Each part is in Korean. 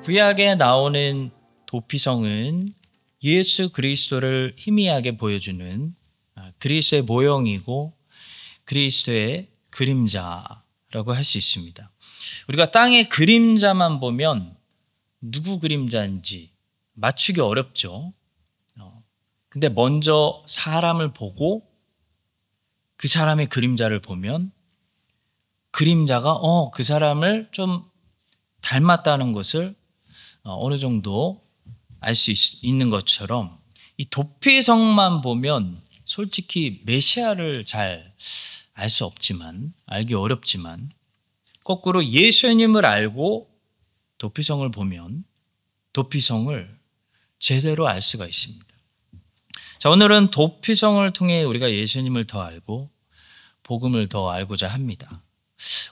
구약에 나오는 도피성은 예수 그리스도를 희미하게 보여주는 그리스도의 모형이고 그리스도의 그림자라고 할 수 있습니다. 우리가 땅의 그림자만 보면 누구 그림자인지 맞추기 어렵죠. 근데 먼저 사람을 보고 그 사람의 그림자를 보면 그림자가 그 사람을 좀 닮았다는 것을 어느 정도 알 수 있는 것처럼 이 도피성만 보면 솔직히 메시아를 잘 알 수 없지만, 알기 어렵지만 거꾸로 예수님을 알고 도피성을 보면 도피성을 제대로 알 수가 있습니다. 자, 오늘은 도피성을 통해 우리가 예수님을 더 알고 복음을 더 알고자 합니다.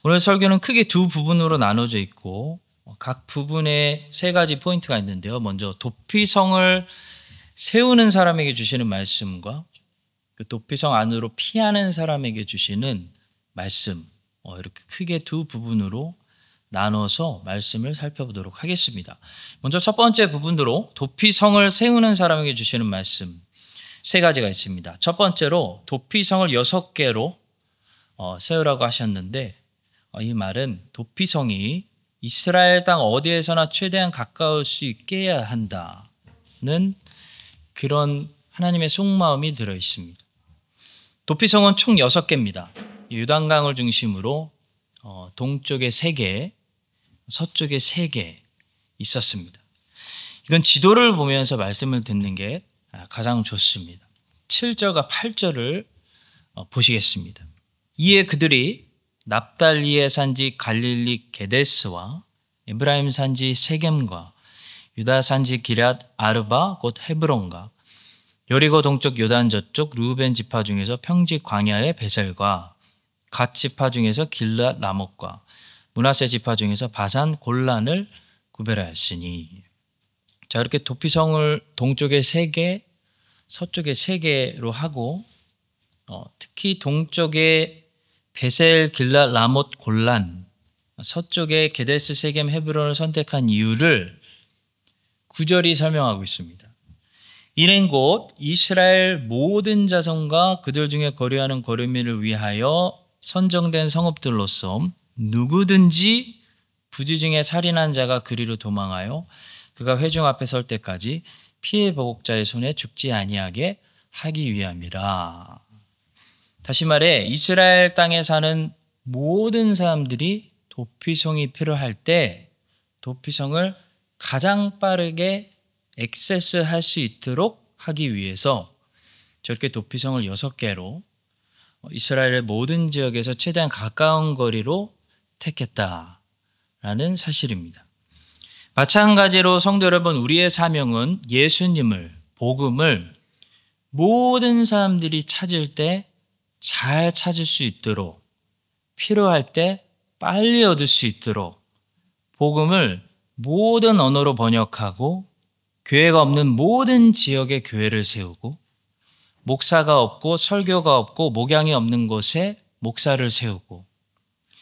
오늘 설교는 크게 두 부분으로 나눠져 있고 각 부분에 세 가지 포인트가 있는데요. 먼저 도피성을 세우는 사람에게 주시는 말씀과 그 도피성 안으로 피하는 사람에게 주시는 말씀, 이렇게 크게 두 부분으로 나눠서 말씀을 살펴보도록 하겠습니다. 먼저 첫 번째 부분으로 도피성을 세우는 사람에게 주시는 말씀 세 가지가 있습니다. 첫 번째로 도피성을 6개로 세우라고 하셨는데 이 말은 도피성이 이스라엘 땅 어디에서나 최대한 가까울 수 있게 해야 한다는 그런 하나님의 속마음이 들어 있습니다. 도피성은 총 6개입니다. 요단강을 중심으로 동쪽에 3개, 서쪽에 3개 있었습니다. 이건 지도를 보면서 말씀을 듣는 게 가장 좋습니다. 7절과 8절을 보시겠습니다. 이에 그들이 납달리의 산지 갈릴리 게데스와 에브라임 산지 세겜과 유다 산지 기럇 아르바 곧 헤브론과 여리고 동쪽 요단 저쪽 르우벤 지파 중에서 평지 광야의 베셀과 갓 지파 중에서 길앗 라못과 므낫세 지파 중에서 바산 골란을 구별하였으니. 자, 이렇게 도피성을 동쪽에 3개, 서쪽에 3개로 하고 특히 동쪽에 베셀, 길앗, 라못, 골란, 서쪽에 게데스, 세겜, 헤브론을 선택한 이유를 9절이 설명하고 있습니다. 이는 곧 이스라엘 모든 자손과 그들 중에 거류하는 거류민을 위하여 선정된 성읍들로서 누구든지 부지 중에 살인한 자가 그리로 도망하여 그가 회중 앞에 설 때까지 피해 보복자의 손에 죽지 아니하게 하기 위함이라. 다시 말해 이스라엘 땅에 사는 모든 사람들이 도피성이 필요할 때 도피성을 가장 빠르게 액세스할 수 있도록 하기 위해서 저렇게 도피성을 6개로 이스라엘의 모든 지역에서 최대한 가까운 거리로 택했다라는 사실입니다. 마찬가지로 성도 여러분, 우리의 사명은 예수님을, 복음을 모든 사람들이 찾을 때 잘 찾을 수 있도록, 필요할 때 빨리 얻을 수 있도록 복음을 모든 언어로 번역하고 교회가 없는 모든 지역에 교회를 세우고 목사가 없고 설교가 없고 목양이 없는 곳에 목사를 세우고,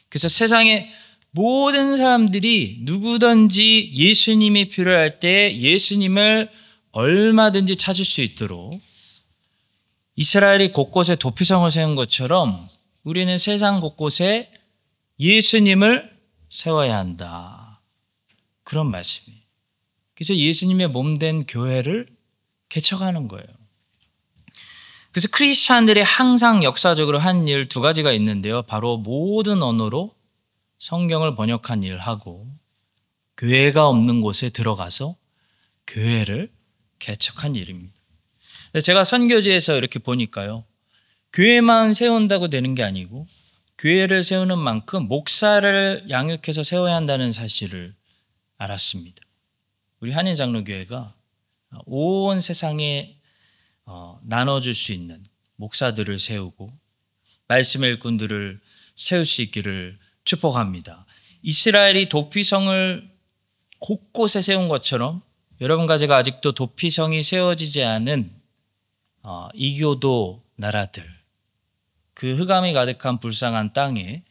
그래서 세상의 모든 사람들이 누구든지 예수님이 필요할 때 예수님을 얼마든지 찾을 수 있도록 이스라엘이 곳곳에 도피성을 세운 것처럼 우리는 세상 곳곳에 예수님을 세워야 한다. 그런 말씀이에요. 그래서 예수님의 몸된 교회를 개척하는 거예요. 그래서 크리스찬들이 항상 역사적으로 한 일 2가지가 있는데요. 바로 모든 언어로 성경을 번역한 일을 하고 교회가 없는 곳에 들어가서 교회를 개척한 일입니다. 제가 선교지에서 이렇게 보니까요. 교회만 세운다고 되는 게 아니고 교회를 세우는 만큼 목사를 양육해서 세워야 한다는 사실을 알았습니다. 우리 한인장로교회가 온 세상에 나눠줄 수 있는 목사들을 세우고 말씀의 일꾼들을 세울 수 있기를 축복합니다. 이스라엘이 도피성을 곳곳에 세운 것처럼 여러분과 제가 아직도 도피성이 세워지지 않은 이교도 나라들, 그 흑암이 가득한 불쌍한 땅에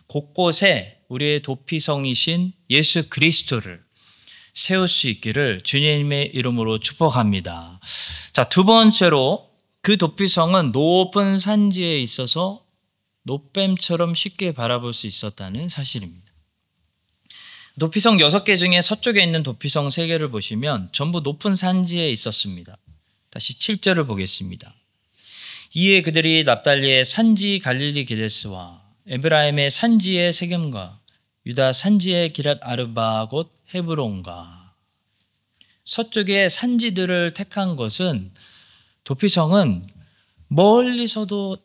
곳곳에 우리의 도피성이신 예수 그리스도를 세울 수 있기를 주님의 이름으로 축복합니다. 자, 두 번째로 그 도피성은 높은 산지에 있어서 노뱀처럼 쉽게 바라볼 수 있었다는 사실입니다. 도피성 6개 중에 서쪽에 있는 도피성 3개를 보시면 전부 높은 산지에 있었습니다. 다시 7절을 보겠습니다. 이에 그들이 납달리의 산지 갈릴리 게데스와 에브라임의 산지의 세겜과 유다 산지의 기랏 아르바 곧 헤브론과. 서쪽의 산지들을 택한 것은 도피성은 멀리서도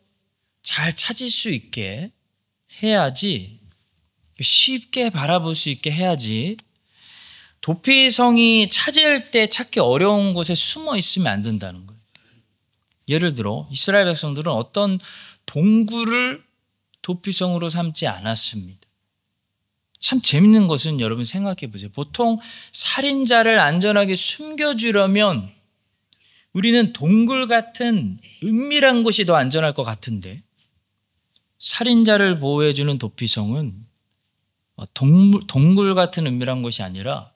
잘 찾을 수 있게 해야지, 쉽게 바라볼 수 있게 해야지, 도피성이 찾을 때 찾기 어려운 곳에 숨어 있으면 안 된다는 거예요. 예를 들어 이스라엘 백성들은 어떤 동굴을 도피성으로 삼지 않았습니다. 참 재밌는 것은 여러분 생각해 보세요. 보통 살인자를 안전하게 숨겨주려면 우리는 동굴 같은 은밀한 곳이 더 안전할 것 같은데, 살인자를 보호해주는 도피성은 동굴 같은 은밀한 곳이 아니라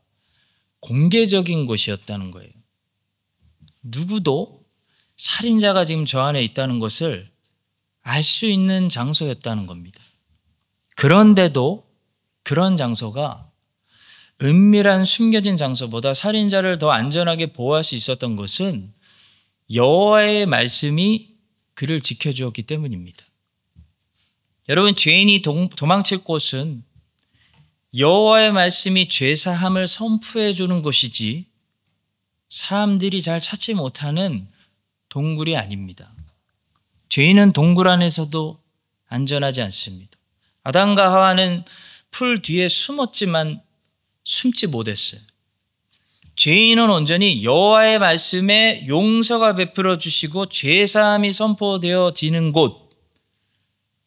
공개적인 곳이었다는 거예요. 누구도 살인자가 지금 저 안에 있다는 것을 알 수 있는 장소였다는 겁니다. 그런데도 그런 장소가 은밀한 숨겨진 장소보다 살인자를 더 안전하게 보호할 수 있었던 것은 여호와의 말씀이 그를 지켜주었기 때문입니다. 여러분, 죄인이 도망칠 곳은 여호와의 말씀이 죄사함을 선포해 주는 곳이지 사람들이 잘 찾지 못하는 동굴이 아닙니다. 죄인은 동굴 안에서도 안전하지 않습니다. 아담과 하와는 풀 뒤에 숨었지만 숨지 못했어요. 죄인은 온전히 여호와의 말씀에 용서가 베풀어 주시고 죄사함이 선포되어지는 곳,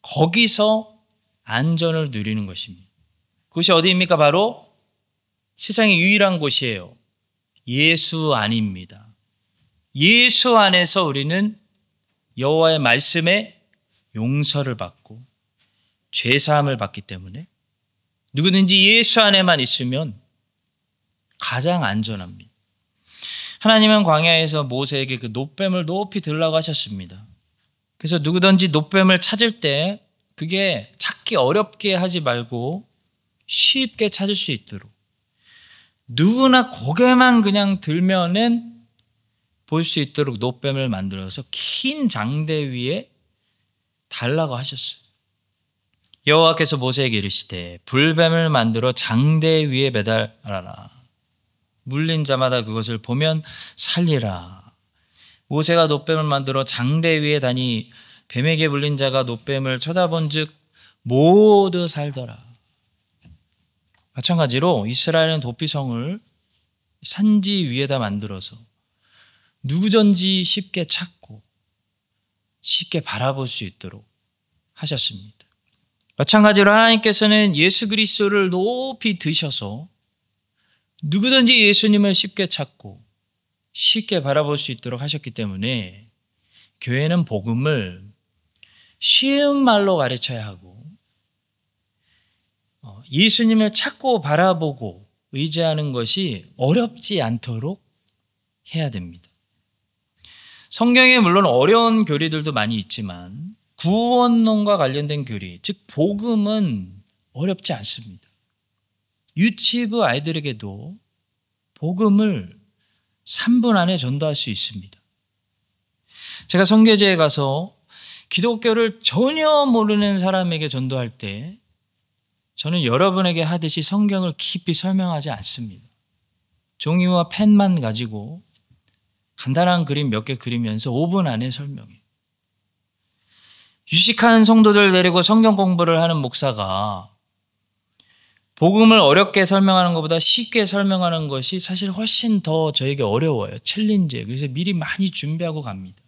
거기서 안전을 누리는 것입니다. 그것이 어디입니까? 바로 세상의 유일한 곳이에요. 예수 안입니다. 예수 안에서 우리는 여호와의 말씀에 용서를 받고 죄사함을 받기 때문에 누구든지 예수 안에만 있으면 가장 안전합니다. 하나님은 광야에서 모세에게 그 놋뱀을 높이 들라고 하셨습니다. 그래서 누구든지 놋뱀을 찾을 때 그게 찾기 어렵게 하지 말고 쉽게 찾을 수 있도록, 누구나 고개만 그냥 들면은 볼 수 있도록 놋뱀을 만들어서 긴 장대 위에 달라고 하셨어요. 여호와께서 모세에게 이르시되 불뱀을 만들어 장대 위에 매달아라. 물린 자마다 그것을 보면 살리라. 모세가 놋뱀을 만들어 장대 위에 다니 뱀에게 물린 자가 놋뱀을 쳐다본 즉 모두 살더라. 마찬가지로 이스라엘은 도피성을 산지 위에다 만들어서 누구든지 쉽게 찾고 쉽게 바라볼 수 있도록 하셨습니다. 마찬가지로 하나님께서는 예수 그리스도를 높이 드셔서 누구든지 예수님을 쉽게 찾고 쉽게 바라볼 수 있도록 하셨기 때문에 교회는 복음을 쉬운 말로 가르쳐야 하고 예수님을 찾고 바라보고 의지하는 것이 어렵지 않도록 해야 됩니다. 성경에 물론 어려운 교리들도 많이 있지만 구원론과 관련된 교리, 즉 복음은 어렵지 않습니다. 유치부 아이들에게도 복음을 3분 안에 전도할 수 있습니다. 제가 선교제에 가서 기독교를 전혀 모르는 사람에게 전도할 때 저는 여러분에게 하듯이 성경을 깊이 설명하지 않습니다. 종이와 펜만 가지고 간단한 그림 몇 개 그리면서 5분 안에 설명해요. 유식한 성도들 데리고 성경 공부를 하는 목사가 복음을 어렵게 설명하는 것보다 쉽게 설명하는 것이 사실 훨씬 더 저에게 어려워요. 챌린지예요. 그래서 미리 많이 준비하고 갑니다.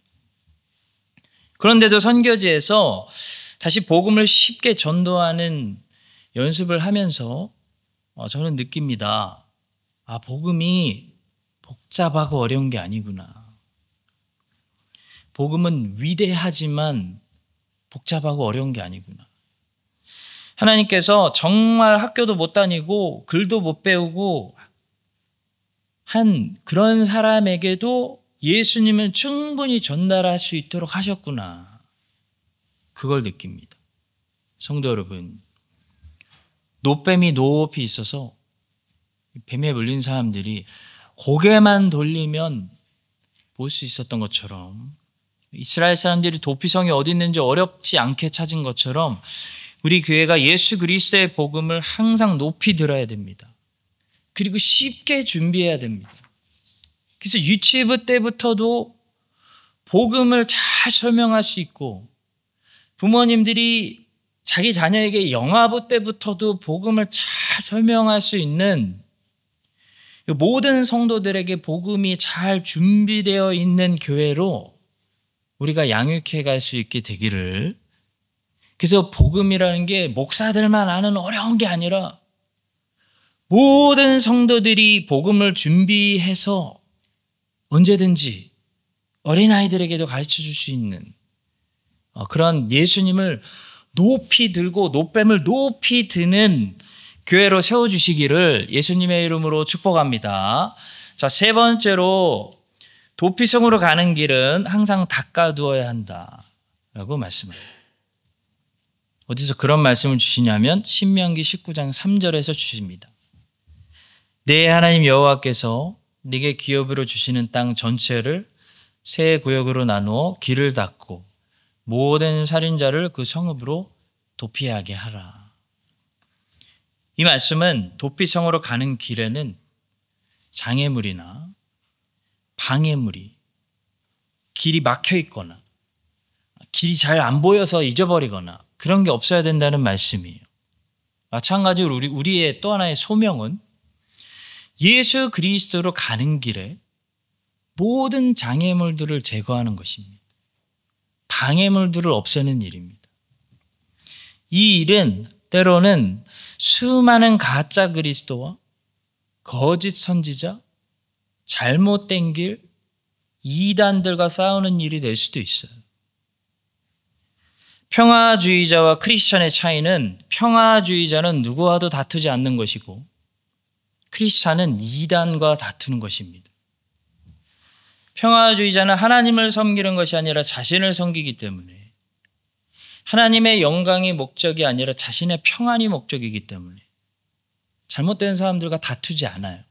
그런데도 선교지에서 다시 복음을 쉽게 전도하는 연습을 하면서 저는 느낍니다. 복음이 복잡하고 어려운 게 아니구나. 복음은 위대하지만 복잡하고 어려운 게 아니구나. 하나님께서 정말 학교도 못 다니고 글도 못 배우고 한 그런 사람에게도 예수님을 충분히 전달할 수 있도록 하셨구나. 그걸 느낍니다. 성도 여러분, 노뱀이 높이 있어서 뱀에 물린 사람들이 고개만 돌리면 볼 수 있었던 것처럼, 이스라엘 사람들이 도피성이 어디 있는지 어렵지 않게 찾은 것처럼 우리 교회가 예수 그리스도의 복음을 항상 높이 들어야 됩니다. 그리고 쉽게 준비해야 됩니다. 그래서 유치부 때부터도 복음을 잘 설명할 수 있고, 부모님들이 자기 자녀에게 영아부 때부터도 복음을 잘 설명할 수 있는, 모든 성도들에게 복음이 잘 준비되어 있는 교회로 우리가 양육해 갈 수 있게 되기를. 그래서 복음이라는 게 목사들만 아는 어려운 게 아니라 모든 성도들이 복음을 준비해서 언제든지 어린아이들에게도 가르쳐 줄 수 있는 그런 예수님을 높이 들고 노뱀을 높이 드는 교회로 세워주시기를 예수님의 이름으로 축복합니다. 자, 세 번째로 도피성으로 가는 길은 항상 닦아두어야 한다라고 말씀합니다. 어디서 그런 말씀을 주시냐면 신명기 19장 3절에서 주십니다. 내 하나님 여호와께서 네게 기업으로 주시는 땅 전체를 세 구역으로 나누어 길을 닦고 모든 살인자를 그 성읍으로 도피하게 하라. 이 말씀은 도피성으로 가는 길에는 장애물이나 방해물이, 길이 막혀 있거나 길이 잘 안 보여서 잊어버리거나 그런 게 없어야 된다는 말씀이에요. 마찬가지로 우리의 또 하나의 소명은 예수 그리스도로 가는 길에 모든 장애물들을 제거하는 것입니다. 방해물들을 없애는 일입니다. 이 일은 때로는 수많은 가짜 그리스도와 거짓 선지자, 잘못된 길, 이단들과 싸우는 일이 될 수도 있어요. 평화주의자와 크리스천의 차이는 평화주의자는 누구와도 다투지 않는 것이고 크리스천은 이단과 다투는 것입니다. 평화주의자는 하나님을 섬기는 것이 아니라 자신을 섬기기 때문에, 하나님의 영광이 목적이 아니라 자신의 평안이 목적이기 때문에 잘못된 사람들과 다투지 않아요.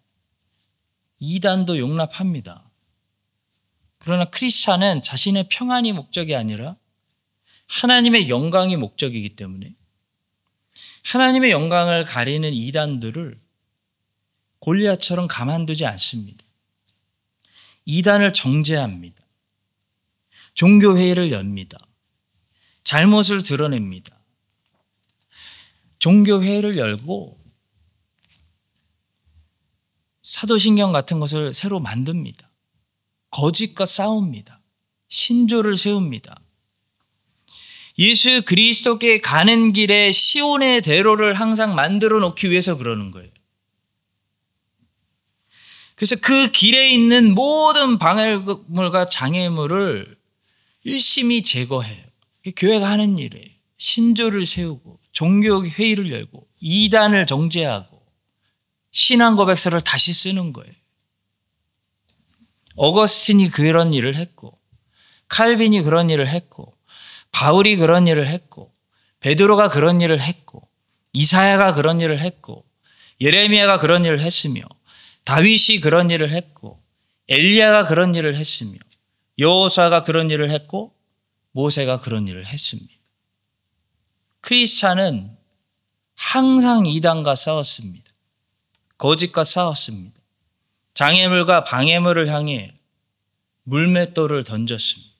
이단도 용납합니다. 그러나 크리스천은 자신의 평안이 목적이 아니라 하나님의 영광이 목적이기 때문에 하나님의 영광을 가리는 이단들을 골리앗처럼 가만두지 않습니다. 이단을 정죄합니다. 종교회의를 엽니다. 잘못을 드러냅니다. 종교회의를 열고 사도신경 같은 것을 새로 만듭니다. 거짓과 싸웁니다. 신조를 세웁니다. 예수 그리스도께 가는 길에 시온의 대로를 항상 만들어 놓기 위해서 그러는 거예요. 그래서 그 길에 있는 모든 방해물과 장애물을 열심히 제거해요. 교회가 하는 일이에요. 신조를 세우고 종교회의를 열고 이단을 정죄하고 신앙 고백서를 다시 쓰는 거예요. 어거스틴이 그런 일을 했고, 칼빈이 그런 일을 했고, 바울이 그런 일을 했고, 베드로가 그런 일을 했고, 이사야가 그런 일을 했고, 예레미야가 그런 일을 했으며, 다윗이 그런 일을 했고, 엘리야가 그런 일을 했으며, 여호수아가 그런 일을 했고, 모세가 그런 일을 했습니다. 크리스찬은 항상 이단과 싸웠습니다. 거짓과 싸웠습니다. 장애물과 방해물을 향해 물맷돌을 던졌습니다.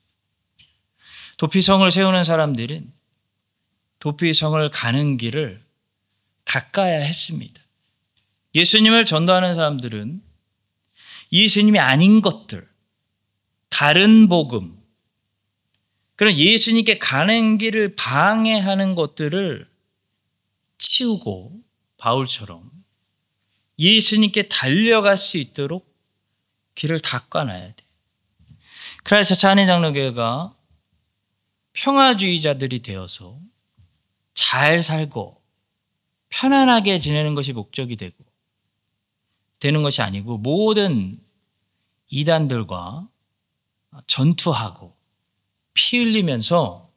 도피성을 세우는 사람들은 도피성을 가는 길을 닦아야 했습니다. 예수님을 전도하는 사람들은 예수님이 아닌 것들, 다른 복음, 그런 예수님께 가는 길을 방해하는 것들을 치우고 바울처럼 예수님께 달려갈 수 있도록 길을 닦아놔야 돼. 크라이스트 찬해장로교회가 평화주의자들이 되어서 잘 살고 편안하게 지내는 것이 목적이 되는 것이 아니고 모든 이단들과 전투하고 피 흘리면서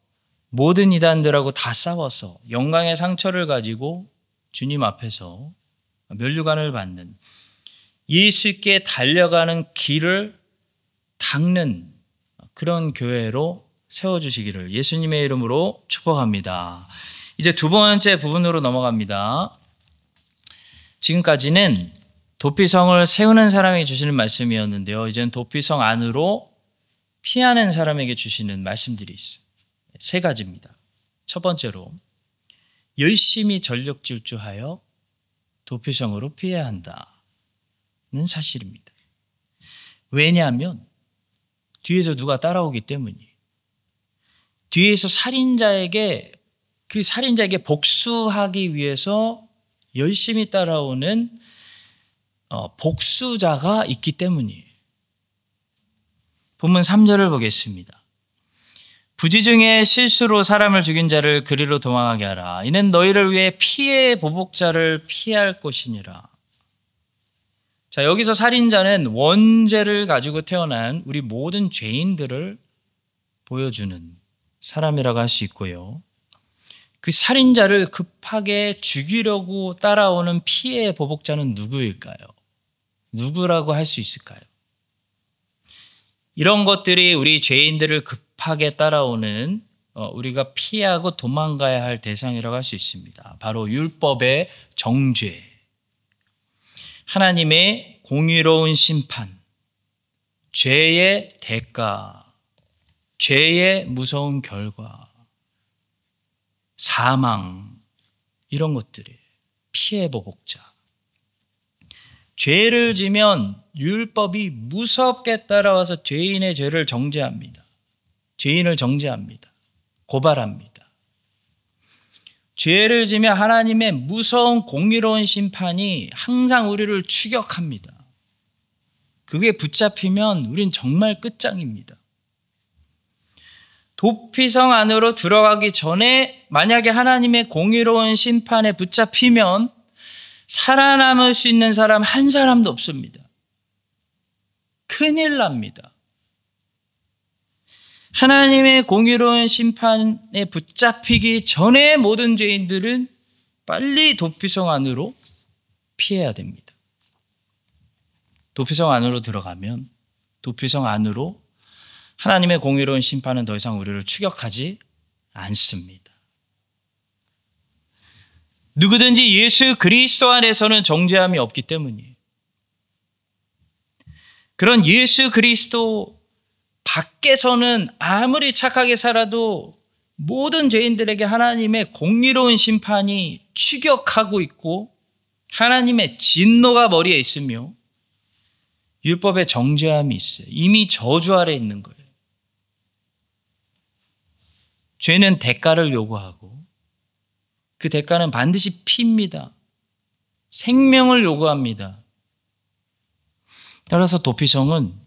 모든 이단들하고 다 싸워서 영광의 상처를 가지고 주님 앞에서 면류관을 받는 예수께 달려가는 길을 닦는 그런 교회로 세워주시기를 예수님의 이름으로 축복합니다. 이제 두 번째 부분으로 넘어갑니다. 지금까지는 도피성을 세우는 사람에게 주시는 말씀이었는데요. 이제는 도피성 안으로 피하는 사람에게 주시는 말씀들이 있어요. 세 가지입니다. 첫 번째로 열심히 전력 질주하여 도피성으로 피해야 한다는 사실입니다. 왜냐하면 뒤에서 누가 따라오기 때문이에요. 뒤에서 살인자에게 복수하기 위해서 열심히 따라오는 복수자가 있기 때문이에요. 본문 3절을 보겠습니다. 부지 중에 실수로 사람을 죽인 자를 그리로 도망하게 하라. 이는 너희를 위해 피해 보복자를 피할 것이니라. 자, 여기서 살인자는 원죄를 가지고 태어난 우리 모든 죄인들을 보여주는 사람이라고 할 수 있고요. 그 살인자를 급하게 죽이려고 따라오는 피해 보복자는 누구일까요? 누구라고 할 수 있을까요? 이런 것들이 우리 죄인들을 급하게 따라오는 우리가 피하고 도망가야 할 대상이라고 할 수 있습니다. 바로 율법의 정죄, 하나님의 공의로운 심판, 죄의 대가, 죄의 무서운 결과, 사망, 이런 것들이 피해 보복자. 죄를 지면 율법이 무섭게 따라와서 죄인의 죄를 정죄합니다. 죄인을 정죄합니다. 고발합니다. 죄를 지면 하나님의 무서운 공의로운 심판이 항상 우리를 추격합니다. 그게 붙잡히면 우린 정말 끝장입니다. 도피성 안으로 들어가기 전에 만약에 하나님의 공의로운 심판에 붙잡히면 살아남을 수 있는 사람 한 사람도 없습니다. 큰일 납니다. 하나님의 공의로운 심판에 붙잡히기 전에 모든 죄인들은 빨리 도피성 안으로 피해야 됩니다. 도피성 안으로 들어가면 도피성 안으로 하나님의 공의로운 심판은 더 이상 우리를 추격하지 않습니다. 누구든지 예수 그리스도 안에서는 정죄함이 없기 때문이에요. 그런 예수 그리스도 밖에서는 아무리 착하게 살아도 모든 죄인들에게 하나님의 공의로운 심판이 추격하고 있고 하나님의 진노가 머리에 있으며 율법의 정죄함이 있어요. 이미 저주 아래 있는 거예요. 죄는 대가를 요구하고 그 대가는 반드시 피입니다. 생명을 요구합니다. 따라서 도피성은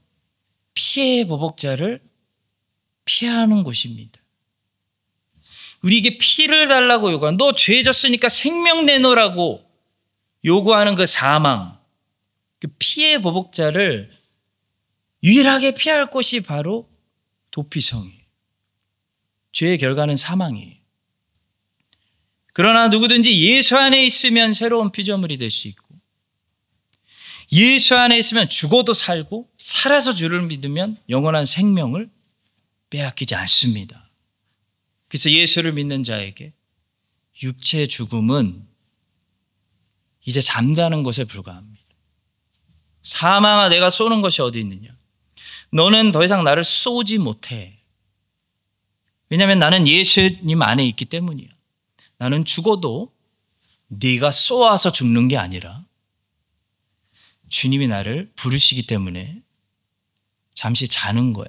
피해 보복자를 피하는 곳입니다. 우리에게 피를 달라고 요구하는, 너 죄 졌으니까 생명 내놓으라고 요구하는 그 사망, 그 피해 보복자를 유일하게 피할 곳이 바로 도피성이에요. 죄의 결과는 사망이에요. 그러나 누구든지 예수 안에 있으면 새로운 피조물이 될 수 있고 예수 안에 있으면 죽어도 살고 살아서 주를 믿으면 영원한 생명을 빼앗기지 않습니다. 그래서 예수를 믿는 자에게 육체의 죽음은 이제 잠자는 것에 불과합니다. 사망아, 내가 쏘는 것이 어디 있느냐? 너는 더 이상 나를 쏘지 못해. 왜냐하면 나는 예수님 안에 있기 때문이야. 나는 죽어도 네가 쏘아서 죽는 게 아니라 주님이 나를 부르시기 때문에 잠시 자는 거야.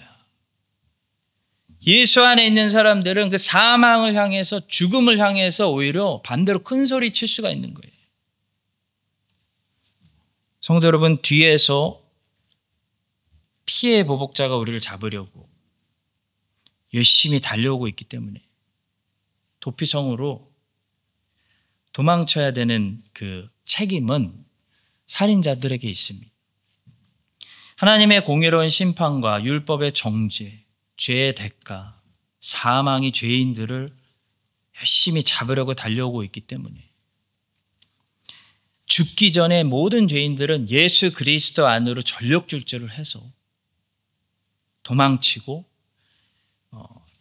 예수 안에 있는 사람들은 그 사망을 향해서, 죽음을 향해서 오히려 반대로 큰 소리 칠 수가 있는 거예요. 성도 여러분, 뒤에서 피해의 보복자가 우리를 잡으려고 열심히 달려오고 있기 때문에 도피성으로 도망쳐야 되는 그 책임은 살인자들에게 있습니다. 하나님의 공의로운 심판과 율법의 정죄, 죄의 대가, 사망이 죄인들을 열심히 잡으려고 달려오고 있기 때문에 죽기 전에 모든 죄인들은 예수 그리스도 안으로 전력질주를 해서 도망치고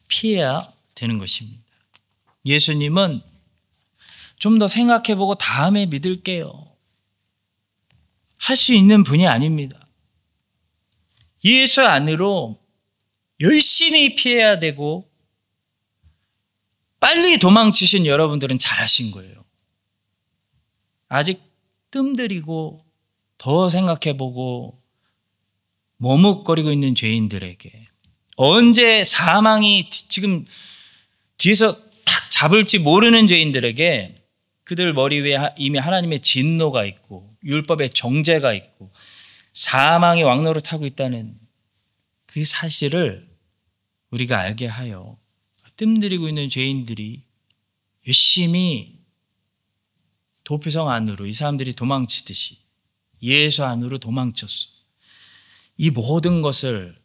피해야 되는 것입니다. 예수님은 좀 더 생각해보고 다음에 믿을게요. 할 수 있는 분이 아닙니다. 예수 안으로 열심히 피해야 되고 빨리 도망치신 여러분들은 잘하신 거예요. 아직 뜸들이고 더 생각해보고 머뭇거리고 있는 죄인들에게 언제 사망이 지금 뒤에서 탁 잡을지 모르는 죄인들에게 그들 머리 위에 이미 하나님의 진노가 있고 율법의 정죄가 있고 사망이 왕노릇하고 있다는 그 사실을 우리가 알게 하여 뜸들이고 있는 죄인들이 열심히 도피성 안으로 이 사람들이 도망치듯이 예수 안으로 도망쳤어. 이 모든 것을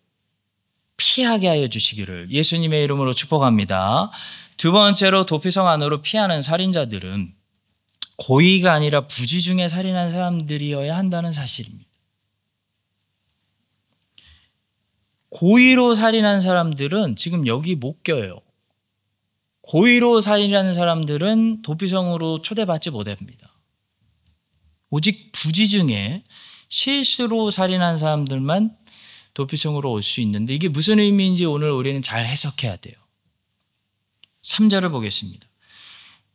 피하게 하여 주시기를 예수님의 이름으로 축복합니다. 두 번째로 도피성 안으로 피하는 살인자들은 고의가 아니라 부지 중에 살인한 사람들이어야 한다는 사실입니다. 고의로 살인한 사람들은 지금 여기 못 껴요. 고의로 살인하는 사람들은 도피성으로 초대받지 못합니다. 오직 부지 중에 실수로 살인한 사람들만 도피성으로 올 수 있는데 이게 무슨 의미인지 오늘 우리는 잘 해석해야 돼요. 3절을 보겠습니다.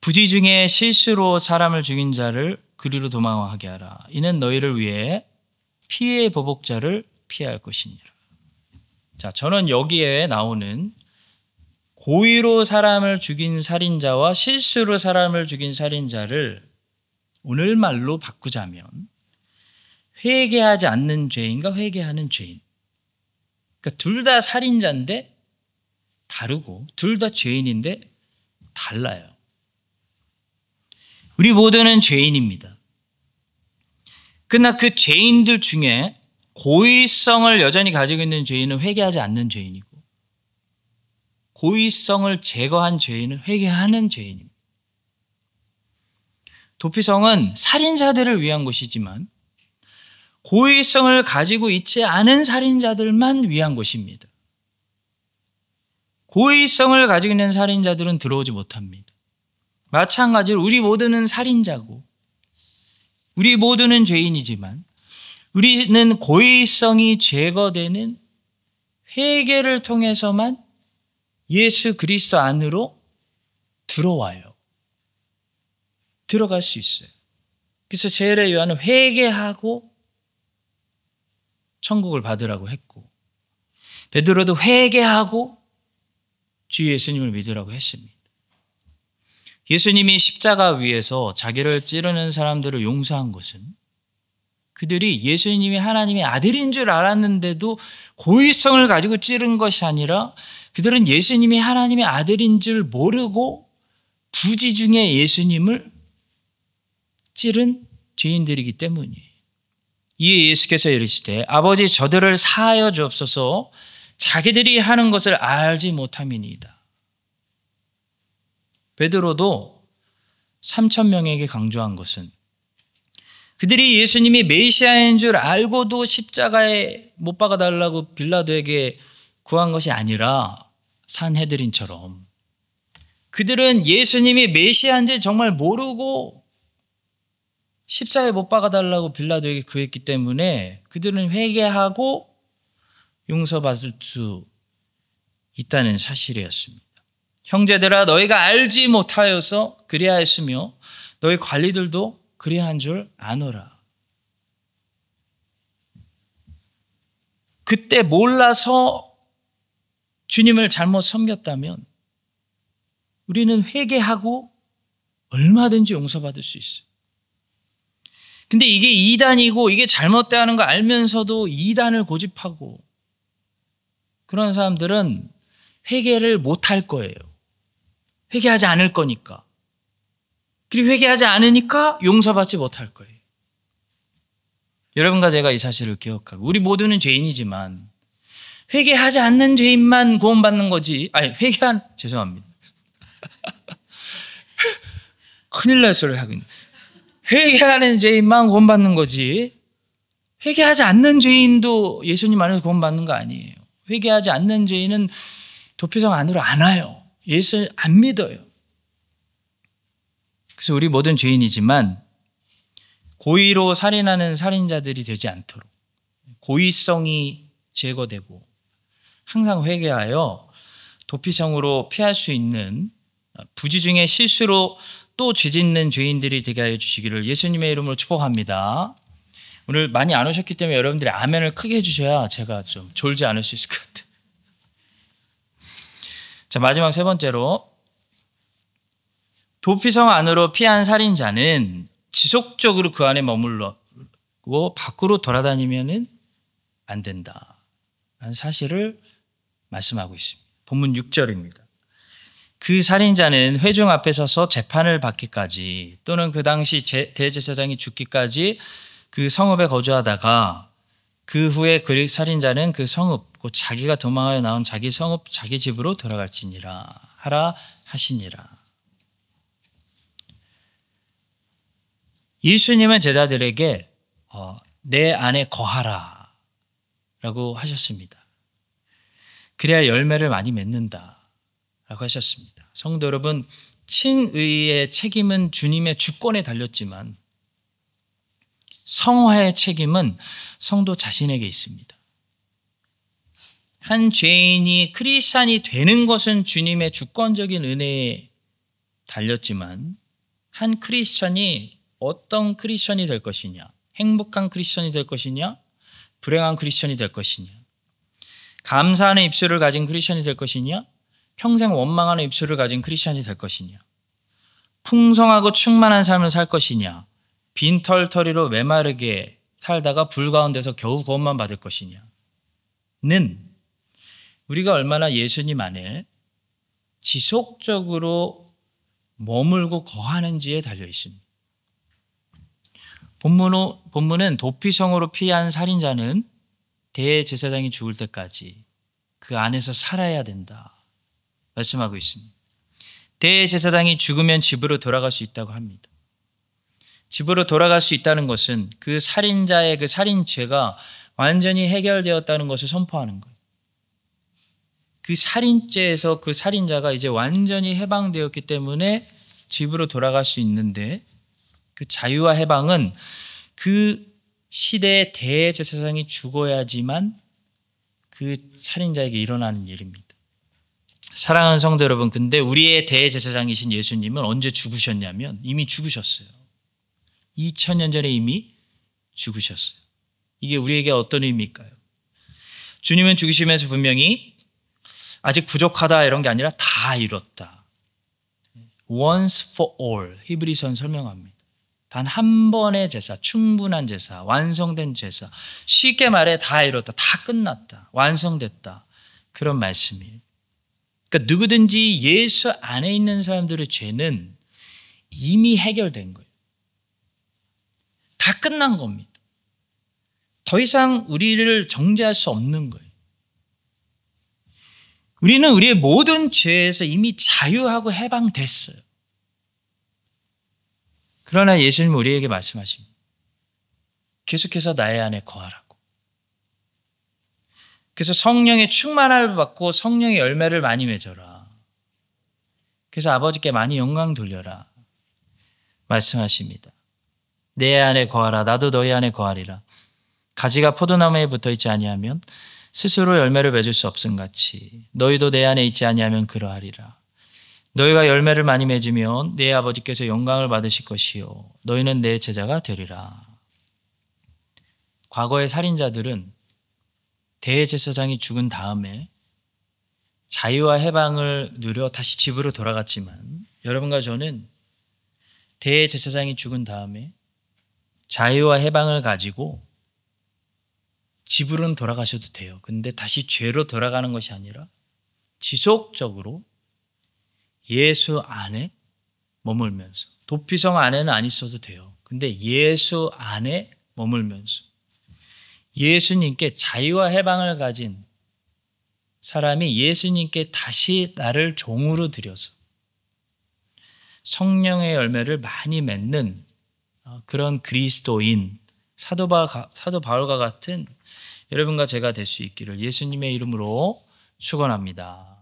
부지 중에 실수로 사람을 죽인 자를 그리로 도망하게 하라. 이는 너희를 위해 피해의 보복자를 피할 것이니라. 자, 저는 여기에 나오는 고의로 사람을 죽인 살인자와 실수로 사람을 죽인 살인자를 오늘 말로 바꾸자면 회개하지 않는 죄인과 회개하는 죄인. 그러니까 둘 다 살인자인데 다르고 둘 다 죄인인데 달라요. 우리 모두는 죄인입니다. 그러나 그 죄인들 중에 고의성을 여전히 가지고 있는 죄인은 회개하지 않는 죄인이고 고의성을 제거한 죄인은 회개하는 죄인입니다. 도피성은 살인자들을 위한 곳이지만 고의성을 가지고 있지 않은 살인자들만 위한 곳입니다. 고의성을 가지고 있는 살인자들은 들어오지 못합니다. 마찬가지로 우리 모두는 살인자고 우리 모두는 죄인이지만 우리는 고의성이 제거되는 회개를 통해서만 예수 그리스도 안으로 들어와요. 들어갈 수 있어요. 그래서 세례 요한은 회개하고 천국을 받으라고 했고 베드로도 회개하고 주 예수님을 믿으라고 했습니다. 예수님이 십자가 위에서 자기를 찌르는 사람들을 용서한 것은 그들이 예수님이 하나님의 아들인 줄 알았는데도 고의성을 가지고 찌른 것이 아니라 그들은 예수님이 하나님의 아들인 줄 모르고 부지 중에 예수님을 찌른 죄인들이기 때문이에요. 이에 예수께서 이르시되 아버지 저들을 사하여 주옵소서 자기들이 하는 것을 알지 못함이니이다. 베드로도 3,000명에게 강조한 것은 그들이 예수님이 메시아인 줄 알고도 십자가에 못 박아달라고 빌라도에게 구한 것이 아니라 산헤드린처럼 그들은 예수님이 메시아인 줄 정말 모르고 십자가에 못 박아달라고 빌라도에게 구했기 때문에 그들은 회개하고 용서받을 수 있다는 사실이었습니다. 형제들아 너희가 알지 못하여서 그리하였으며 너희 관리들도 그리한 줄 아노라. 그때 몰라서 주님을 잘못 섬겼다면 우리는 회개하고 얼마든지 용서받을 수 있어요. 근데 이게 이단이고 이게 잘못되는 거 알면서도 이단을 고집하고 그런 사람들은 회개를 못할 거예요. 회개하지 않을 거니까. 그리고 회개하지 않으니까 용서받지 못할 거예요. 여러분과 제가 이 사실을 기억하고, 우리 모두는 죄인이지만 회개하지 않는 죄인만 구원받는 거지. 죄송합니다. 큰일 날 소리 하고 있네. 회개하는 죄인만 구원받는 거지. 회개하지 않는 죄인도 예수님 안에서 구원받는 거 아니에요. 회개하지 않는 죄인은 도피성 안으로 안 와요. 예수 안 믿어요. 그래서 우리 모든 죄인이지만 고의로 살인하는 살인자들이 되지 않도록 고의성이 제거되고 항상 회개하여 도피성으로 피할 수 있는 부지 중에 실수로 또 죄짓는 죄인들이 되게 하여 주시기를 예수님의 이름으로 축복합니다. 오늘 많이 안 오셨기 때문에 여러분들이 아멘을 크게 해주셔야 제가 좀 졸지 않을 수 있을 것 같아요. 자, 마지막 세 번째로, 도피성 안으로 피한 살인자는 지속적으로 그 안에 머물렀고 밖으로 돌아다니면 안 된다라는 사실을 말씀하고 있습니다. 본문 6절입니다. 그 살인자는 회중 앞에 서서 재판을 받기까지 또는 그 당시 대제사장이 죽기까지 그 성읍에 거주하다가 그 후에 그 살인자는 그 성읍 곧 자기가 도망하여 나온 자기 성읍 자기 집으로 돌아갈지니라 하라 하시니라. 예수님은 제자들에게 내 안에 거하라 라고 하셨습니다. 그래야 열매를 많이 맺는다 라고 하셨습니다. 성도 여러분, 칭의의 책임은 주님의 주권에 달렸지만 성화의 책임은 성도 자신에게 있습니다. 한 죄인이 크리스찬이 되는 것은 주님의 주권적인 은혜에 달렸지만 한 크리스찬이 어떤 크리스찬이 될 것이냐, 행복한 크리스찬이 될 것이냐, 불행한 크리스찬이 될 것이냐, 감사하는 입술을 가진 크리스찬이 될 것이냐, 평생 원망하는 입술을 가진 크리스찬이 될 것이냐, 풍성하고 충만한 삶을 살 것이냐, 빈털터리로 메마르게 살다가 불 가운데서 겨우 구원만 받을 것이냐는 우리가 얼마나 예수님 안에 지속적으로 머물고 거하는지에 달려 있습니다. 본문은 도피성으로 피한 살인자는 대제사장이 죽을 때까지 그 안에서 살아야 된다 말씀하고 있습니다. 대제사장이 죽으면 집으로 돌아갈 수 있다고 합니다. 집으로 돌아갈 수 있다는 것은 그 살인자의 그 살인죄가 완전히 해결되었다는 것을 선포하는 거예요. 그 살인죄에서 그 살인자가 이제 완전히 해방되었기 때문에 집으로 돌아갈 수 있는데, 그 자유와 해방은 그 시대의 대제사장이 죽어야지만 그 살인자에게 일어나는 일입니다. 사랑하는 성도 여러분, 근데 우리의 대제사장이신 예수님은 언제 죽으셨냐면 이미 죽으셨어요. 2000년 전에 이미 죽으셨어요. 이게 우리에게 어떤 의미일까요? 주님은 죽으시면서 분명히 아직 부족하다 이런 게 아니라 다 이뤘다. Once for all, 히브리서는 설명합니다. 단 한 번의 제사, 충분한 제사, 완성된 제사. 쉽게 말해 다 이뤘다, 다 끝났다, 완성됐다. 그런 말씀이에요. 그러니까 누구든지 예수 안에 있는 사람들의 죄는 이미 해결된 거예요. 다 끝난 겁니다. 더 이상 우리를 정죄할 수 없는 거예요. 우리는 우리의 모든 죄에서 이미 자유하고 해방됐어요. 그러나 예수님은 우리에게 말씀하십니다. 계속해서 나의 안에 거하라고. 그래서 성령의 충만함을 받고 성령의 열매를 많이 맺어라. 그래서 아버지께 많이 영광 돌려라 말씀하십니다. 내 안에 거하라, 나도 너희 안에 거하리라. 가지가 포도나무에 붙어있지 아니하면 스스로 열매를 맺을 수 없음같이 너희도 내 안에 있지 아니하면 그러하리라. 너희가 열매를 많이 맺으면 내 아버지께서 영광을 받으실 것이요 너희는 내 제자가 되리라. 과거의 살인자들은 대제사장이 죽은 다음에 자유와 해방을 누려 다시 집으로 돌아갔지만, 여러분과 저는 대제사장이 죽은 다음에 자유와 해방을 가지고 집으로는 돌아가셔도 돼요. 근데 다시 죄로 돌아가는 것이 아니라 지속적으로 예수 안에 머물면서, 도피성 안에는 안 있어도 돼요. 근데 예수 안에 머물면서 예수님께 자유와 해방을 가진 사람이 예수님께 다시 나를 종으로 들여서 성령의 열매를 많이 맺는 그런 그리스도인, 사도 바울과 같은 여러분과 제가 될 수 있기를 예수님의 이름으로 축원합니다.